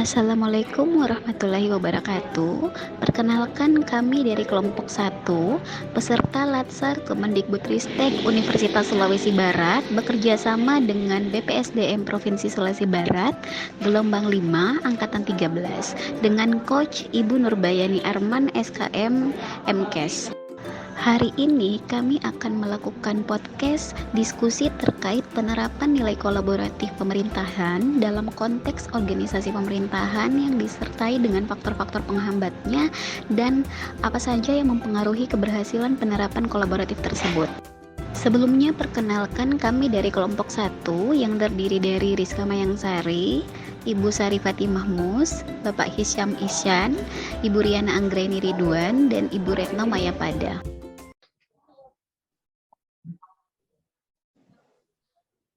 Assalamualaikum warahmatullahi wabarakatuh. Perkenalkan kami dari kelompok 1, peserta Latsar Kemendikbudristek Universitas Sulawesi Barat bekerja sama dengan BPSDM Provinsi Sulawesi Barat gelombang 5 angkatan 13 dengan Coach Ibu Nurbayani Arman SKM MKes. Hari ini kami akan melakukan podcast diskusi terkait penerapan nilai kolaboratif pemerintahan dalam konteks organisasi pemerintahan yang disertai dengan faktor-faktor penghambatnya dan apa saja yang mempengaruhi keberhasilan penerapan kolaboratif tersebut. Sebelumnya perkenalkan kami dari kelompok 1 yang terdiri dari Rizka Mayangsari, Ibu Sari Fatimah Mus, Bapak Hisyam Isyan, Ibu Riana Anggreni Ridwan, dan Ibu Retno Mayapada.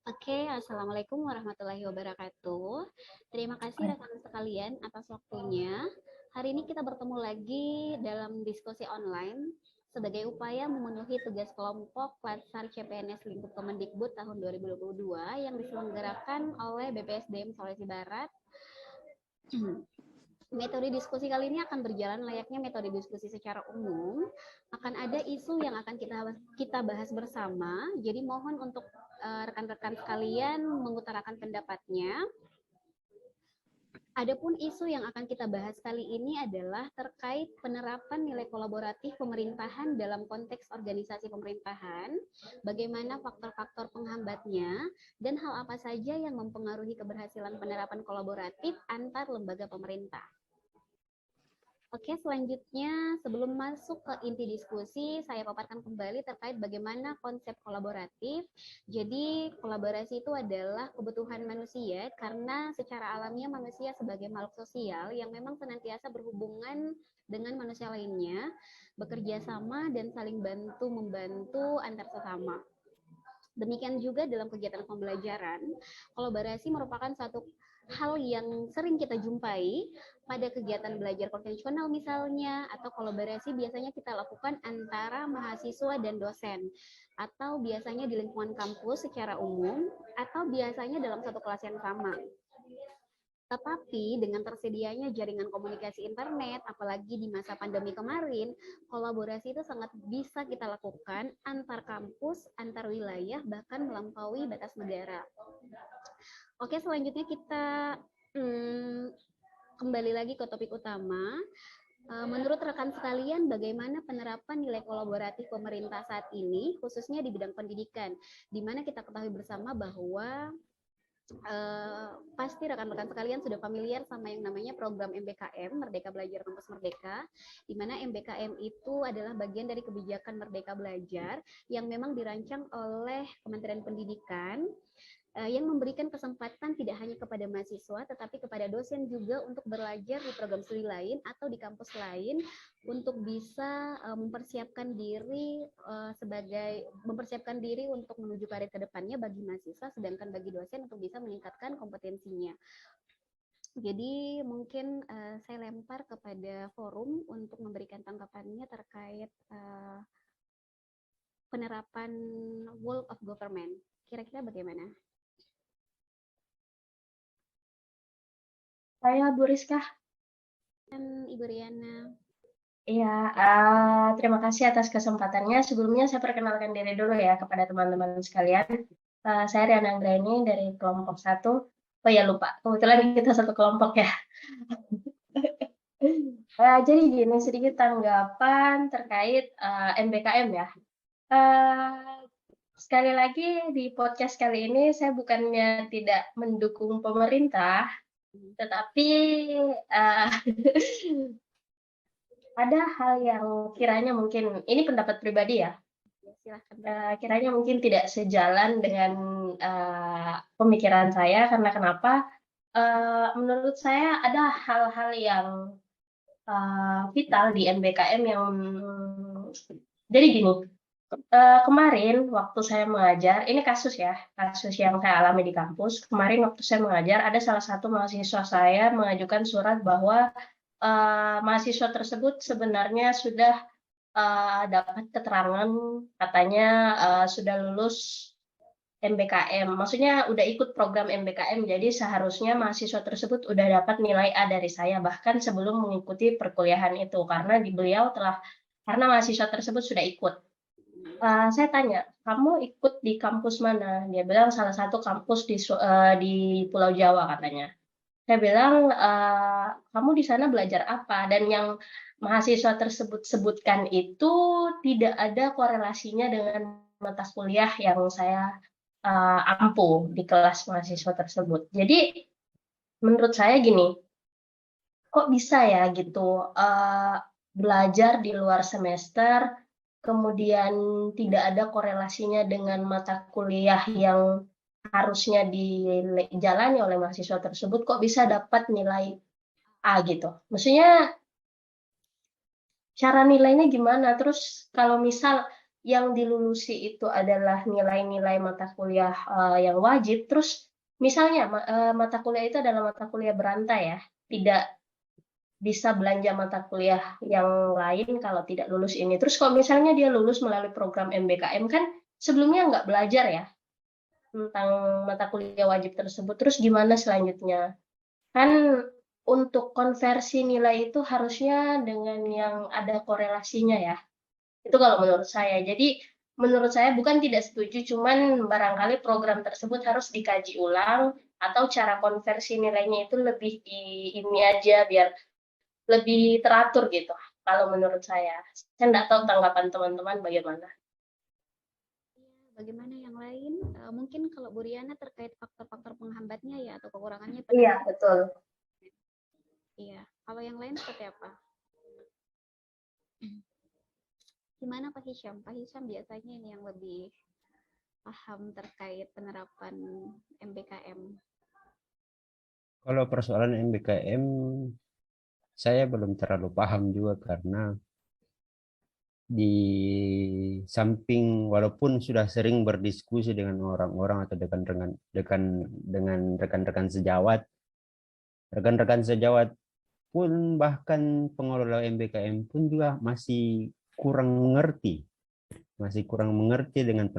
Oke, Assalamualaikum warahmatullahi wabarakatuh. Terima kasih rekan sekalian atas waktunya. Hari ini kita bertemu lagi dalam diskusi online sebagai upaya memenuhi tugas kelompok Latsar CPNS Lingkup Kemendikbud tahun 2022 yang diselenggarakan oleh BPSDM Sulawesi Barat. Metode diskusi kali ini akan berjalan layaknya metode diskusi secara umum. Akan ada isu yang akan kita bahas bersama. Jadi mohon untuk rekan-rekan sekalian mengutarakan pendapatnya. Adapun isu yang akan kita bahas kali ini adalah terkait penerapan nilai kolaboratif pemerintahan dalam konteks organisasi pemerintahan, bagaimana faktor-faktor penghambatnya, dan hal apa saja yang mempengaruhi keberhasilan penerapan kolaboratif antar lembaga pemerintah. Oke, selanjutnya sebelum masuk ke inti diskusi, saya paparkan kembali terkait bagaimana konsep kolaboratif. Jadi, kolaborasi itu adalah kebutuhan manusia karena secara alamiah manusia sebagai makhluk sosial yang memang senantiasa berhubungan dengan manusia lainnya, bekerja sama dan saling bantu-membantu antar sesama. Demikian juga dalam kegiatan pembelajaran, kolaborasi merupakan satu hal yang sering kita jumpai pada kegiatan belajar konvensional misalnya, atau kolaborasi biasanya kita lakukan antara mahasiswa dan dosen, atau biasanya di lingkungan kampus secara umum, atau biasanya dalam satu kelas yang sama. Tetapi dengan tersedianya jaringan komunikasi internet, apalagi di masa pandemi kemarin, kolaborasi itu sangat bisa kita lakukan antar kampus, antar wilayah, bahkan melampaui batas negara. Oke, selanjutnya kita kembali lagi ke topik utama. Menurut rekan sekalian, bagaimana penerapan nilai kolaboratif pemerintah saat ini, khususnya di bidang pendidikan, di mana kita ketahui bersama bahwa pasti rekan-rekan sekalian sudah familiar sama yang namanya program MBKM, Merdeka Belajar Kampus Merdeka, di mana MBKM itu adalah bagian dari kebijakan Merdeka Belajar yang memang dirancang oleh Kementerian Pendidikan, yang memberikan kesempatan tidak hanya kepada mahasiswa tetapi kepada dosen juga untuk belajar di program studi lain atau di kampus lain untuk bisa mempersiapkan diri untuk menuju karir ke depannya bagi mahasiswa, sedangkan bagi dosen untuk bisa meningkatkan kompetensinya. Jadi mungkin saya lempar kepada forum untuk memberikan tanggapannya terkait penerapan World of Government. Kira-kira bagaimana? Saya Bu Rizka. Dan Ibu Riana. Iya, terima kasih atas kesempatannya. Sebelumnya saya perkenalkan diri dulu ya kepada teman-teman sekalian. Saya Riana Anggreni dari kelompok 1. Oh ya lupa, kebetulan kita satu kelompok ya. Jadi gini, sedikit tanggapan terkait MBKM ya. Sekali lagi di podcast kali ini saya bukannya tidak mendukung pemerintah, tetapi ada hal yang kiranya mungkin, ini pendapat pribadi ya, kiranya mungkin tidak sejalan dengan pemikiran saya, karena kenapa? Menurut saya ada hal-hal yang vital di MBKM yang, jadi gini, kemarin waktu saya mengajar, ini kasus ya, kasus yang saya alami di kampus. Kemarin waktu saya mengajar, ada salah satu mahasiswa saya mengajukan surat bahwa mahasiswa tersebut sebenarnya sudah dapat keterangan, katanya sudah lulus MBKM. Maksudnya udah ikut program MBKM, jadi seharusnya mahasiswa tersebut udah dapat nilai A dari saya bahkan sebelum mengikuti perkuliahan itu, karena karena mahasiswa tersebut sudah ikut. Saya tanya, kamu ikut di kampus mana? Dia bilang salah satu kampus di Pulau Jawa katanya. Saya bilang, kamu di sana belajar apa? Dan yang mahasiswa tersebut sebutkan itu tidak ada korelasinya dengan mata kuliah yang saya ampu di kelas mahasiswa tersebut. Jadi menurut saya gini, kok bisa ya gitu belajar di luar semester, kemudian tidak ada korelasinya dengan mata kuliah yang harusnya dijalani oleh mahasiswa tersebut, kok bisa dapat nilai A gitu. Maksudnya cara nilainya gimana? Terus kalau misal yang dilulusi itu adalah nilai-nilai mata kuliah yang wajib, terus misalnya mata kuliah itu adalah mata kuliah berantai ya, tidak bisa belanja mata kuliah yang lain kalau tidak lulus ini. Terus kalau misalnya dia lulus melalui program MBKM kan sebelumnya nggak belajar ya tentang mata kuliah wajib tersebut. Terus gimana selanjutnya? Kan untuk konversi nilai itu harusnya dengan yang ada korelasinya ya. Itu kalau menurut saya. Jadi menurut saya bukan tidak setuju, cuman barangkali program tersebut harus dikaji ulang atau cara konversi nilainya itu lebih di ini aja biar lebih teratur gitu. Kalau menurut saya nggak tahu tanggapan teman-teman bagaimana. Bagaimana yang lain? Mungkin kalau Bu Riana terkait faktor-faktor penghambatnya ya atau kekurangannya. Iya, betul. Iya. Kalau yang lain seperti apa? Gimana Pak Hisham? Pak Hisham biasanya ini yang lebih paham terkait penerapan MBKM. Kalau persoalan MBKM, saya belum terlalu paham juga karena di samping walaupun sudah sering berdiskusi dengan orang-orang atau dengan rekan-rekan sejawat, rekan-rekan sejawat pun bahkan pengelola MBKM pun juga masih kurang mengerti dengan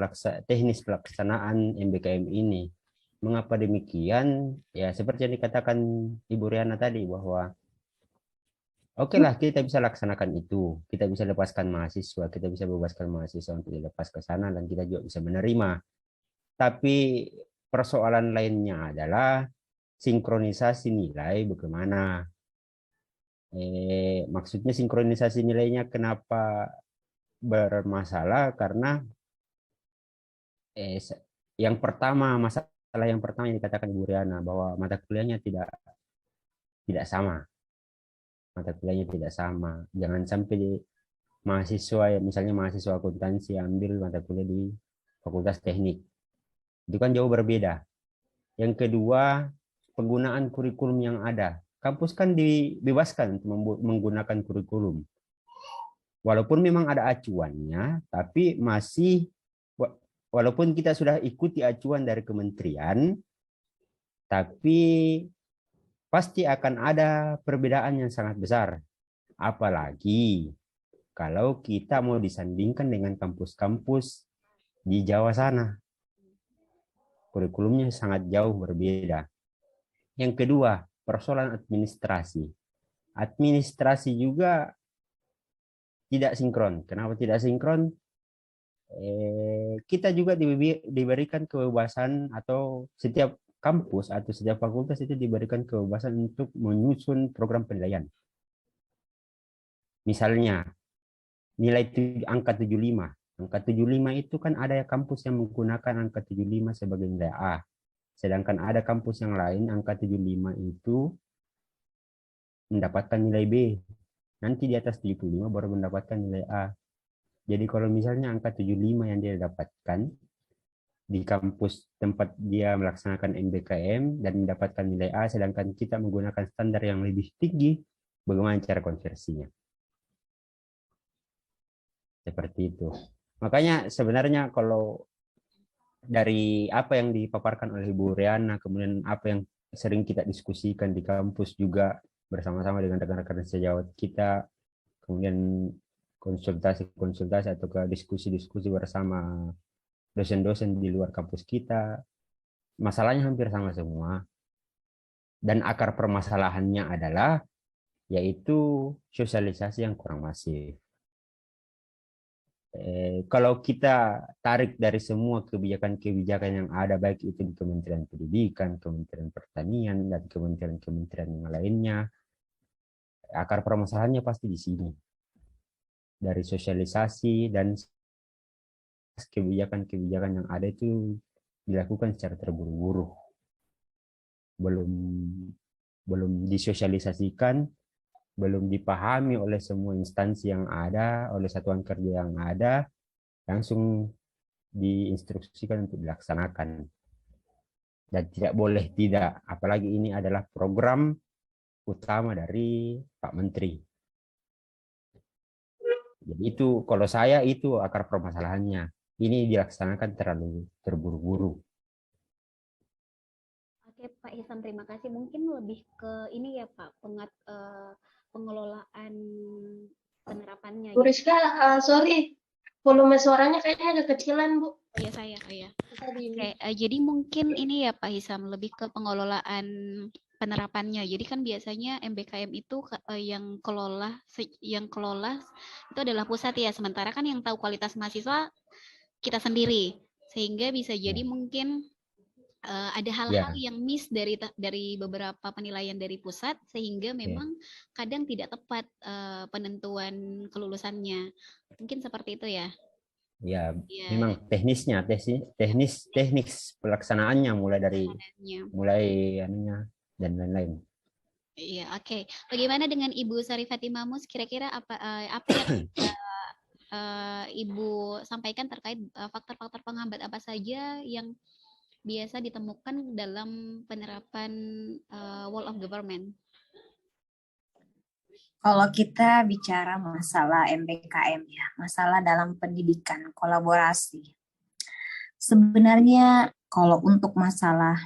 teknis pelaksanaan MBKM ini. Mengapa demikian? Ya seperti yang dikatakan Ibu Riana tadi bahwa oke lah, kita bisa laksanakan itu. Kita bisa lepaskan mahasiswa, kita bisa bebaskan mahasiswa untuk dilepas ke sana dan kita juga bisa menerima. Tapi persoalan lainnya adalah sinkronisasi nilai bagaimana. Maksudnya sinkronisasi nilainya kenapa bermasalah? Karena masalah yang pertama yang dikatakan Bu Riana bahwa mata kuliahnya tidak sama. Mata kuliahnya tidak sama. Jangan sampai mahasiswa, misalnya mahasiswa akuntansi ambil mata kuliah di Fakultas Teknik. Itu kan jauh berbeda. Yang kedua, penggunaan kurikulum yang ada. Kampus kan dibebaskan untuk menggunakan kurikulum. Walaupun memang ada acuannya, tapi walaupun kita sudah ikuti acuan dari kementerian, tapi pasti akan ada perbedaan yang sangat besar. Apalagi kalau kita mau disandingkan dengan kampus-kampus di Jawa sana. Kurikulumnya sangat jauh berbeda. Yang kedua, persoalan administrasi. Administrasi juga tidak sinkron. Kenapa tidak sinkron? Kita juga diberikan kebebasan atau setiap kampus atau setiap fakultas itu diberikan kebebasan untuk menyusun program penilaian. Misalnya, nilai angka 75. Angka 75 itu kan ada kampus yang menggunakan angka 75 sebagai nilai A. Sedangkan ada kampus yang lain angka 75 itu mendapatkan nilai B. Nanti di atas 75 baru mendapatkan nilai A. Jadi kalau misalnya angka 75 yang dia dapatkan di kampus tempat dia melaksanakan MBKM dan mendapatkan nilai A, sedangkan kita menggunakan standar yang lebih tinggi, bagaimana cara konversinya? Seperti itu. Makanya sebenarnya kalau dari apa yang dipaparkan oleh Bu Riana, kemudian apa yang sering kita diskusikan di kampus juga bersama-sama dengan rekan-rekan sejawat kita, kemudian konsultasi-konsultasi atau ke diskusi-diskusi bersama dosen-dosen di luar kampus kita, masalahnya hampir sama semua. Dan akar permasalahannya adalah yaitu sosialisasi yang kurang masif. Kalau kita tarik dari semua kebijakan-kebijakan yang ada, baik itu di Kementerian Pendidikan, Kementerian Pertanian, dan kementerian-kementerian yang lainnya, akar permasalahannya pasti di sini. Dari sosialisasi dan kebijakan-kebijakan yang ada itu dilakukan secara terburu-buru. Belum disosialisasikan, belum dipahami oleh semua instansi yang ada, oleh satuan kerja yang ada, langsung diinstruksikan untuk dilaksanakan. Dan tidak boleh tidak, apalagi ini adalah program utama dari Pak Menteri. Jadi itu, kalau saya itu akar permasalahannya. Ini dilaksanakan terlalu terburu-buru. Oke Pak Hisam, terima kasih. Mungkin lebih ke ini ya Pak, pengelolaan penerapannya. Bu Rizka, sorry, volume suaranya kayaknya agak kecilan, Bu. Oh ya saya, oh ya. Oke, jadi mungkin ini ya Pak Hisam, lebih ke pengelolaan penerapannya. Jadi kan biasanya MBKM itu yang kelola itu adalah pusat ya. Sementara kan yang tahu kualitas mahasiswa kita sendiri. Sehingga bisa jadi mungkin ada hal-hal yang miss dari beberapa penilaian dari pusat, sehingga memang kadang tidak tepat penentuan kelulusannya. Mungkin seperti itu ya. Ya, memang teknis pelaksanaannya mulai anunya dan lain-lain. Iya, oke. Bagaimana dengan Ibu Sarifati Mamus? Kira-kira apa yang Ibu sampaikan terkait faktor-faktor penghambat apa saja yang biasa ditemukan dalam penerapan whole of government? Kalau kita bicara masalah MBKM ya, masalah dalam pendidikan, kolaborasi. Sebenarnya kalau untuk masalah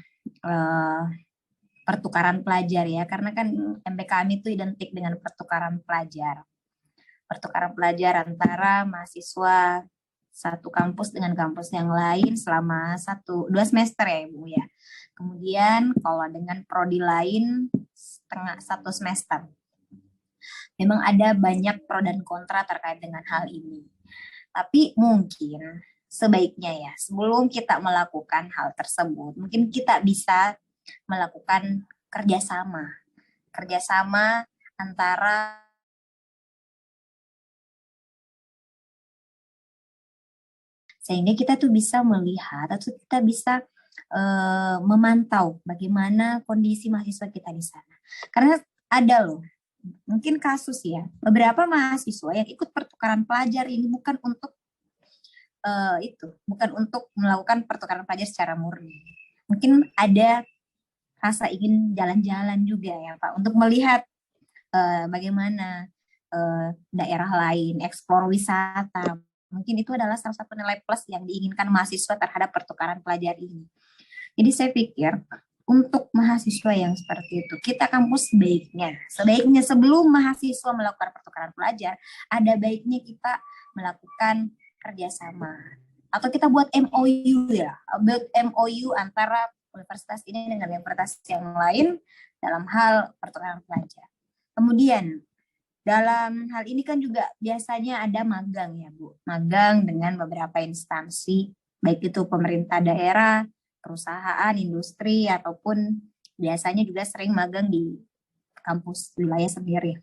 pertukaran pelajar ya, karena kan MBKM itu identik dengan pertukaran pelajar. Pertukaran pelajar antara mahasiswa satu kampus dengan kampus yang lain selama 2 semester ya Ibu ya. Kemudian kalau dengan prodi lain 1 semester. Memang ada banyak pro dan kontra terkait dengan hal ini. Tapi mungkin sebaiknya ya, sebelum kita melakukan hal tersebut, mungkin kita bisa melakukan kerjasama antara sehingga kita tuh bisa melihat atau kita bisa memantau bagaimana kondisi mahasiswa kita di sana. Karena ada loh, mungkin kasus ya, beberapa mahasiswa yang ikut pertukaran pelajar ini bukan untuk bukan untuk melakukan pertukaran pelajar secara murni. Mungkin ada rasa ingin jalan-jalan juga ya Pak, untuk melihat bagaimana daerah lain, eksplor wisata. Mungkin itu adalah salah satu nilai plus yang diinginkan mahasiswa terhadap pertukaran pelajar ini. Jadi saya pikir untuk mahasiswa yang seperti itu, kita kampus sebaiknya sebelum mahasiswa melakukan pertukaran pelajar, ada baiknya kita melakukan kerjasama. Atau kita buat MOU ya, MOU antara universitas ini dengan universitas yang lain dalam hal pertukaran pelajar. Kemudian dalam hal ini kan juga biasanya ada magang ya Bu, magang dengan beberapa instansi, baik itu pemerintah daerah, perusahaan, industri, ataupun biasanya juga sering magang di kampus wilayah sendiri.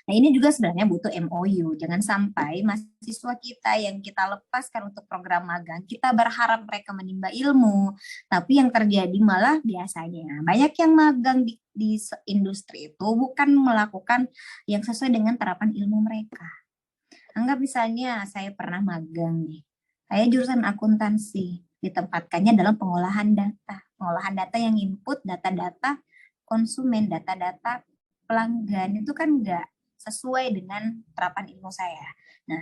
Nah ini juga sebenarnya butuh MOU, jangan sampai mahasiswa kita yang kita lepaskan untuk program magang, kita berharap mereka menimba ilmu, tapi yang terjadi malah biasanya banyak yang magang di industri itu bukan melakukan yang sesuai dengan terapan ilmu mereka. Anggap misalnya saya pernah magang nih, saya jurusan akuntansi, ditempatkannya dalam pengolahan data yang input data-data konsumen, data-data pelanggan, itu kan enggak sesuai dengan terapan ilmu saya. Nah,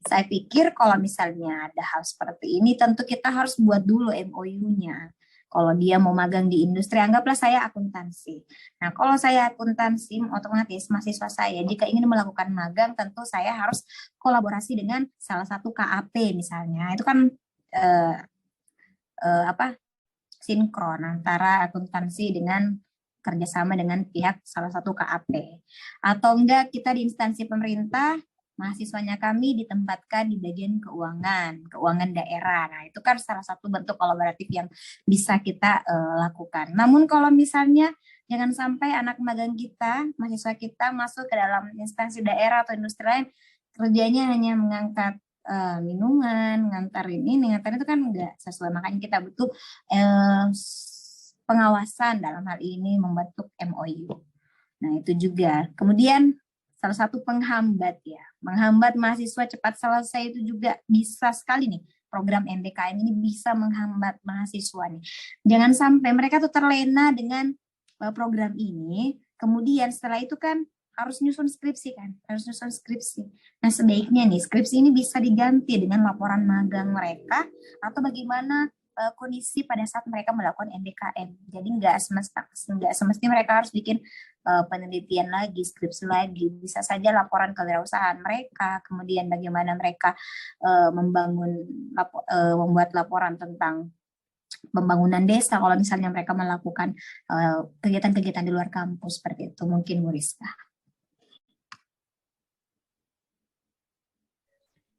saya pikir kalau misalnya ada hal seperti ini, tentu kita harus buat dulu MOU-nya. Kalau dia mau magang di industri, anggaplah saya akuntansi. Nah, kalau saya akuntansi, otomatis mahasiswa saya jika ingin melakukan magang, tentu saya harus kolaborasi dengan salah satu KAP misalnya. Itu kan sinkron antara akuntansi dengan kerjasama dengan pihak salah satu KAP. Atau enggak kita di instansi pemerintah, mahasiswanya kami ditempatkan di bagian keuangan daerah. Nah, itu kan salah satu bentuk kolaboratif yang bisa kita lakukan. Namun kalau misalnya jangan sampai anak magang kita, mahasiswa kita masuk ke dalam instansi daerah atau industri lain, kerjanya hanya mengangkat minuman, ngantar itu kan enggak sesuai. Makanya kita butuh pengawasan dalam hal ini membentuk MOU. Nah, itu juga. Kemudian salah satu penghambat menghambat mahasiswa cepat selesai itu juga bisa sekali nih. Program MBKM ini bisa menghambat mahasiswa nih. Jangan sampai mereka tuh terlena dengan program ini, kemudian setelah itu kan harus nyusun skripsi kan, Nah, sebaiknya nih skripsi ini bisa diganti dengan laporan magang mereka atau bagaimana kondisi pada saat mereka melakukan MBKM. Jadi nggak semestinya mereka harus bikin penelitian lagi, skripsi lagi. Bisa saja laporan kewirausahaan mereka, kemudian bagaimana mereka membuat laporan tentang pembangunan desa kalau misalnya mereka melakukan kegiatan-kegiatan di luar kampus seperti itu. Mungkin Bu Rizka.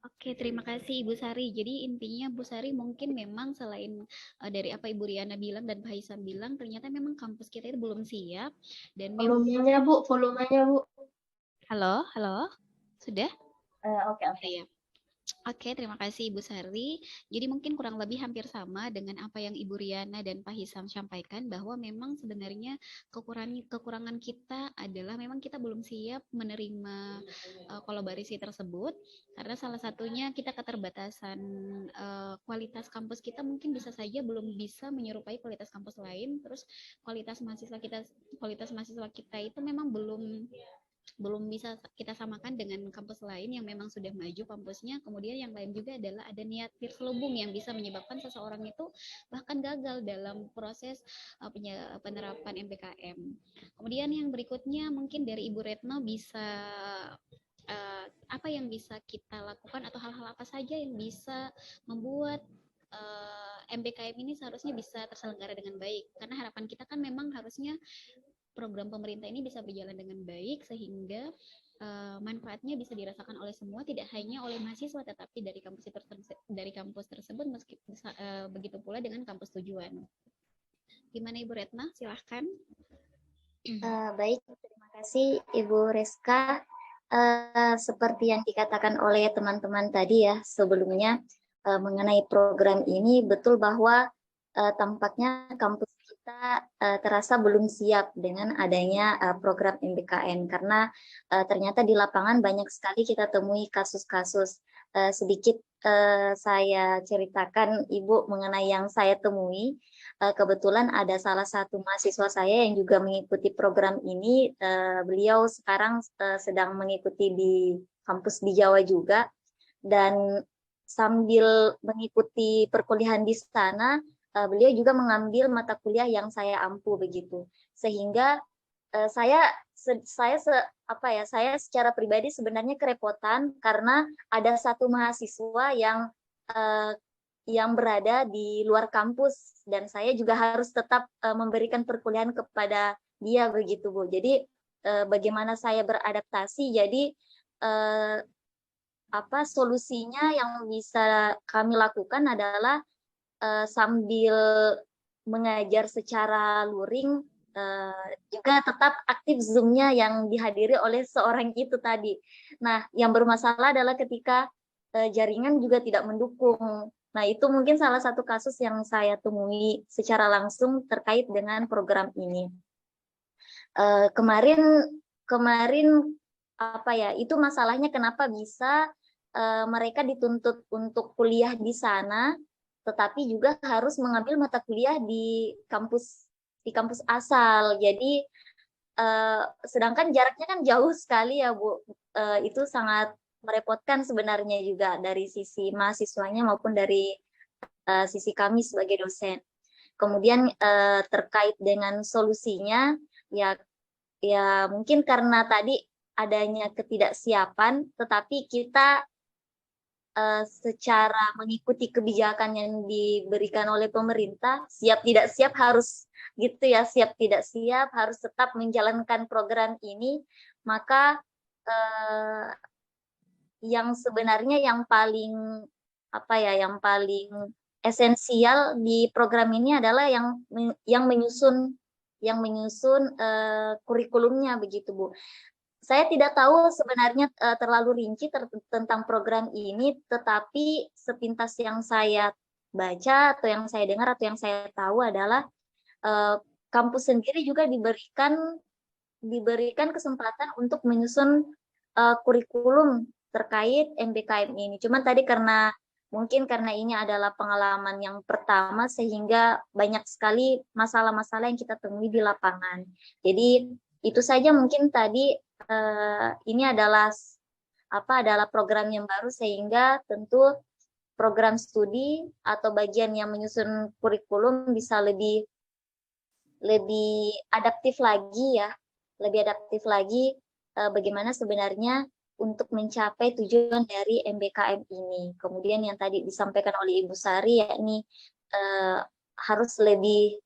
Oke, terima kasih Ibu Sari. Jadi intinya Bu Sari mungkin memang selain dari apa Ibu Riana bilang dan Pak Hisam bilang, ternyata memang kampus kita itu belum siap dan volumenya Bu. Halo, sudah? Oke. Iya. Oke, terima kasih Ibu Sari. Jadi mungkin kurang lebih hampir sama dengan apa yang Ibu Riana dan Pak Hisam sampaikan, bahwa memang sebenarnya kekurangan kita adalah memang kita belum siap menerima kolaborasi tersebut, karena salah satunya kita keterbatasan kualitas kampus kita mungkin bisa saja belum bisa menyerupai kualitas kampus lain, terus kualitas mahasiswa kita itu memang belum bisa kita samakan dengan kampus lain yang memang sudah maju kampusnya. Kemudian yang lain juga adalah ada niat terselubung yang bisa menyebabkan seseorang itu bahkan gagal dalam proses penerapan MBKM. Kemudian yang berikutnya mungkin dari Ibu Retno bisa apa yang bisa kita lakukan atau hal-hal apa saja yang bisa membuat MBKM ini seharusnya bisa terselenggara dengan baik, karena harapan kita kan memang harusnya program pemerintah ini bisa berjalan dengan baik sehingga manfaatnya bisa dirasakan oleh semua, tidak hanya oleh mahasiswa tetapi dari kampus tersebut, begitu pula dengan kampus tujuan. Gimana Ibu Retna? Silahkan. Baik, terima kasih Ibu Rizka. Seperti yang dikatakan oleh teman-teman tadi ya sebelumnya mengenai program ini, betul bahwa tampaknya kampus kita terasa belum siap dengan adanya program MBKM, karena ternyata di lapangan banyak sekali kita temui kasus-kasus. Sedikit saya ceritakan Ibu mengenai yang saya temui. Kebetulan ada salah satu mahasiswa saya yang juga mengikuti program ini. Beliau sekarang sedang mengikuti di kampus di Jawa juga, dan sambil mengikuti perkuliahan di sana, beliau juga mengambil mata kuliah yang saya ampu begitu, sehingga saya secara pribadi sebenarnya kerepotan karena ada satu mahasiswa yang berada di luar kampus dan saya juga harus tetap memberikan perkuliahan kepada dia begitu Bu. Jadi bagaimana saya beradaptasi, jadi solusinya yang bisa kami lakukan adalah sambil mengajar secara luring, juga tetap aktif Zoom-nya yang dihadiri oleh seorang itu tadi. Nah, yang bermasalah adalah ketika jaringan juga tidak mendukung. Nah, itu mungkin salah satu kasus yang saya temui secara langsung terkait dengan program ini. Kemarin itu masalahnya kenapa bisa mereka dituntut untuk kuliah di sana, tetapi juga harus mengambil mata kuliah di kampus asal. Jadi sedangkan jaraknya kan jauh sekali ya Bu. Itu sangat merepotkan sebenarnya juga dari sisi mahasiswanya maupun dari sisi kami sebagai dosen. Kemudian terkait dengan solusinya ya mungkin karena tadi adanya ketidaksiapan, tetapi kita secara mengikuti kebijakan yang diberikan oleh pemerintah, siap tidak siap harus gitu ya, siap tidak siap harus tetap menjalankan program ini. Maka yang sebenarnya yang paling yang paling esensial di program ini adalah yang menyusun kurikulumnya begitu, Bu. Saya tidak tahu sebenarnya terlalu rinci tentang program ini, tetapi sepintas yang saya baca atau yang saya dengar atau yang saya tahu adalah kampus sendiri juga diberikan kesempatan untuk menyusun kurikulum terkait MBKM ini. Cuman tadi mungkin karena ini adalah pengalaman yang pertama sehingga banyak sekali masalah-masalah yang kita temui di lapangan. Jadi itu saja mungkin tadi ini adalah program yang baru sehingga tentu program studi atau bagian yang menyusun kurikulum bisa lebih adaptif lagi ya, bagaimana sebenarnya untuk mencapai tujuan dari MBKM ini. Kemudian yang tadi disampaikan oleh Ibu Sari yakni harus lebih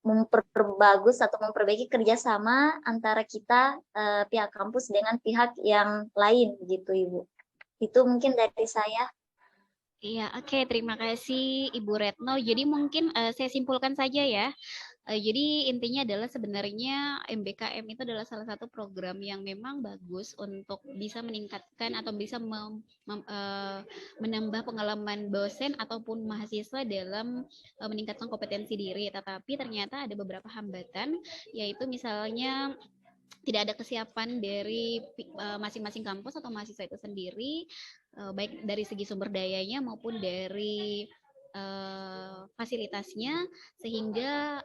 memperbagus atau memperbaiki kerjasama antara kita pihak kampus dengan pihak yang lain gitu Ibu. Itu mungkin dari saya. Iya, oke. Terima kasih Ibu Retno. Jadi mungkin saya simpulkan saja ya. Jadi intinya adalah sebenarnya MBKM itu adalah salah satu program yang memang bagus untuk bisa meningkatkan atau bisa menambah pengalaman dosen ataupun mahasiswa dalam meningkatkan kompetensi diri. Tetapi ternyata ada beberapa hambatan, yaitu misalnya tidak ada kesiapan dari masing-masing kampus atau mahasiswa itu sendiri, baik dari segi sumber dayanya maupun dari fasilitasnya, sehingga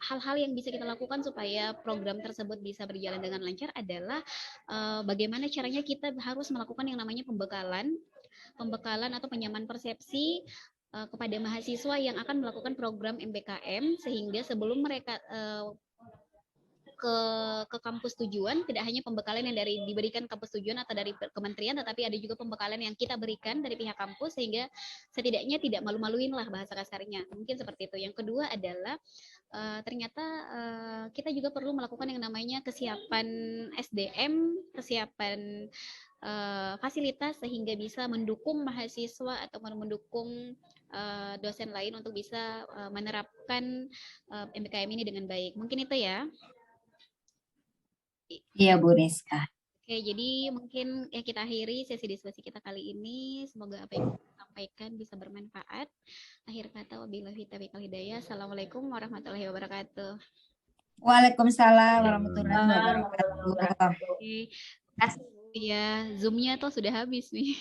hal-hal yang bisa kita lakukan supaya program tersebut bisa berjalan dengan lancar adalah bagaimana caranya kita harus melakukan yang namanya pembekalan atau penyamaan persepsi kepada mahasiswa yang akan melakukan program MBKM, sehingga sebelum mereka ke kampus tujuan, tidak hanya pembekalan yang diberikan kampus tujuan atau dari kementerian, tetapi ada juga pembekalan yang kita berikan dari pihak kampus, sehingga setidaknya tidak malu-maluin lah bahasa kasarnya. Mungkin seperti itu. Yang kedua adalah ternyata kita juga perlu melakukan yang namanya kesiapan SDM, kesiapan fasilitas, sehingga bisa mendukung mahasiswa atau mendukung dosen lain untuk bisa menerapkan MBKM ini dengan baik. Mungkin itu ya. Iya, Bu Rizka. Oke, jadi mungkin ya kita akhiri sesi diskusi kita kali ini. Semoga apa yang kita sampaikan bisa bermanfaat. Akhir kata, wabillahi taufiq wal hidayah. Assalamualaikum warahmatullahi wabarakatuh. Waalaikumsalam warahmatullahi wabarakatuh. Oke, ya Zoom-nya tuh sudah habis nih.